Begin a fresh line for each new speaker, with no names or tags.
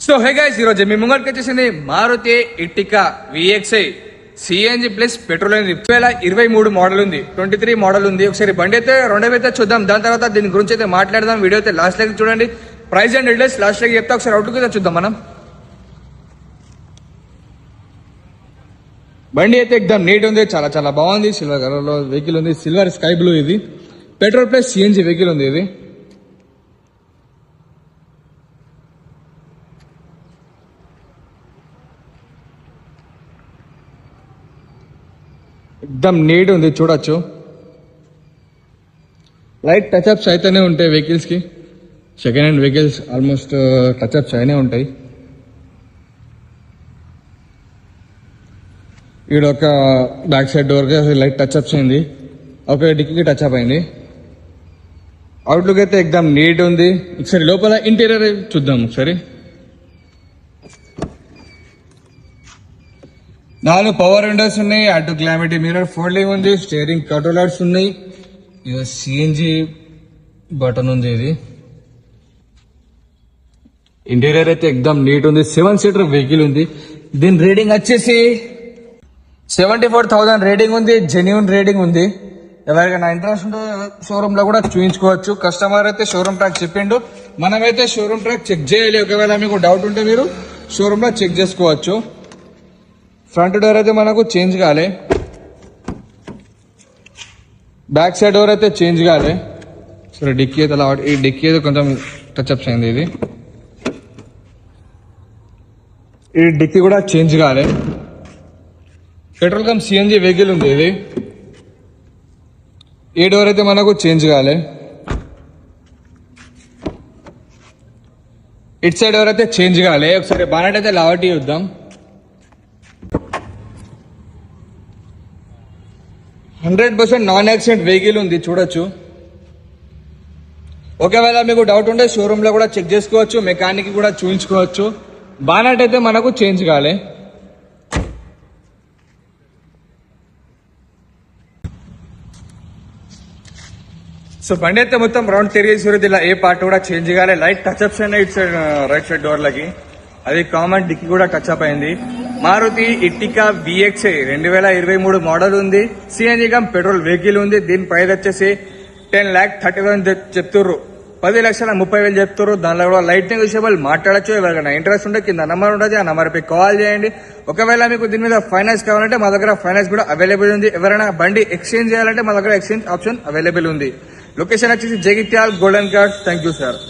So hey guys, ఈరోజు మీ ముంగడికి వచ్చేసింది Maruti Ertiga VXi CNG plus petrol అయింది. 2023 మోడల్ ఉంది, 23 మోడల్ ఉంది. ఒకసారి బండి అయితే రెండవైతే చూద్దాం, దాని తర్వాత దీని గురించి అయితే మాట్లాడదాం. వీడియో అయితే లాస్ట్ లైక్ చూడండి, price and details last like చెప్తా. ఒకసారి అవుట్లుక్ అయితే చూద్దాం మనం. బండి అయితే ఎక్దమ్ నీట్ ఉంది, చాలా చాలా బాగుంది. సిల్వర్ కలర్ లో వెహికల్ ఉంది, సిల్వర్ స్కై బ్లూ. ఇది పెట్రోల్ ప్లస్ సిఎన్జి వెహికల్ ఉంది. ఇది ఎక్దమ్ నీట్ ఉంది, చూడొచ్చు. లైట్ టచ్అప్స్ అయితేనే ఉంటాయి వెహికల్స్ కి. Second hand vehicles almost touch ups అయినే ఉంటాయి. ఇక్కడ ఒక బ్యాక్ సైడ్ డోర్ కి లైట్ టచ్అప్స్ అయింది, ఒక డిక్కీకి టచ్అప్ అయింది. అవుట్లుక్ అయితే ఎక్దమ్ నీట్ ఉంది. ఒకసారి లోపల ఇంటీరియర్ చూద్దాం ఒకసారి. 4 పవర్ విండోస్ ఉన్నాయి, అటు క్లారిటీ మిర్రర్ ఫోల్డింగ్ ఉంది, స్టీరింగ్ కంట్రోలర్స్ ఉన్నాయి. ఇక సిఎన్జి బటన్ ఉంది. ఇది ఇంటీరియర్ అయితే ఎక్దమ్ నీట్ ఉంది. 7 సీటర్ వెహికల్ ఉంది. దీని రేటింగ్ వచ్చేసి 74,000 రేటింగ్ ఉంది, జెన్యూన్ రేటింగ్ ఉంది. ఎవరికైనా ఇంట్రెస్ట్ ఉంటే షోరూమ్ లో కూడా చూపించుకోవచ్చు. కస్టమర్ అయితే షోరూమ్ ట్రాక్ చెప్పిండు, మనమైతే షోరూమ్ ట్రాక్ చెక్ చేయాలి. ఒకవేళ మీకు డౌట్ ఉంటే మీరు షోరూమ్ లో చెక్ చేసుకోవచ్చు. ఫ్రంట్ డోర్ అయితే మనకు చేంజ్ కాలే, బ్యాక్ సైడ్ డోర్ అయితే చేంజ్ కాలే. సరే డిక్కీ అయితే ఈ డిక్కీ అయితే కొంచెం టచ్అప్స్ అయింది. ఇది ఈ డిక్కీ కూడా చేంజ్ కాలే. పెట్రోల్ కమ్ సిఎన్జి వెహికల్ ఉంది. ఇది ఈ డోర్ అయితే మనకు చేంజ్ కాలే. ఇట్ సైడ్ డోర్ అయితే చేంజ్ కాలే. ఒకసారి బానెట్ అయితే లావటి చూద్దాం. 100% నాన్ యాక్సిడెంట్ వెహికల్ ఉంది, చూడొచ్చు. ఒకవేళ మీకు డౌట్ ఉంటే షోరూమ్ లో కూడా చెక్ చేసుకోవచ్చు, మెకానిక్ కూడా చూపించుకోవచ్చు. బానెట్ అయితే మనకు చేంజ్ కాలే. సో బండి అయితే మొత్తం రౌండ్ తిరిగేసి ఇలా ఏ పార్ట్ కూడా చేంజ్ కాలే. లైట్ టచ్అప్స్ అయినా ఇటు సైడ్ రైట్ సైడ్ డోర్లకి, అది కామన్ డిక్కీ కూడా టచ్అప్ అయింది. మారుతి ఇర్టికా VXi 2023 మోడల్ ఉంది, సిఎన్జి కమ్ పెట్రోల్ వెహికల్ ఉంది. దీని ప్రైస్ వచ్చేసి 10,30,000 చెప్తుర్రు, 10,30,000 చెప్తుర్రు. దానిలో కూడా లైట్ నెగోషియబుల్ మాట్లాడచ్చు. ఎవరికైనా ఇంట్రెస్ట్ ఉంటే కింద నెంబర్ ఉంటుంది, ఆ నెంబర్పై కాల్ చేయండి. ఒకవేళ మీకు దీని మీద ఫైనాన్స్ కావాలంటే మా దగ్గర ఫైనాన్స్ కూడా అవైలబుల్ ఉంది. ఎవరైనా బండి ఎక్స్చేంజ్ చేయాలంటే మా దగ్గర ఎక్స్చేంజ్ ఆప్షన్ అవైలబుల్ ఉంది. లొకేషన్ వచ్చేసి Jagtial golden cards. Thank you sir.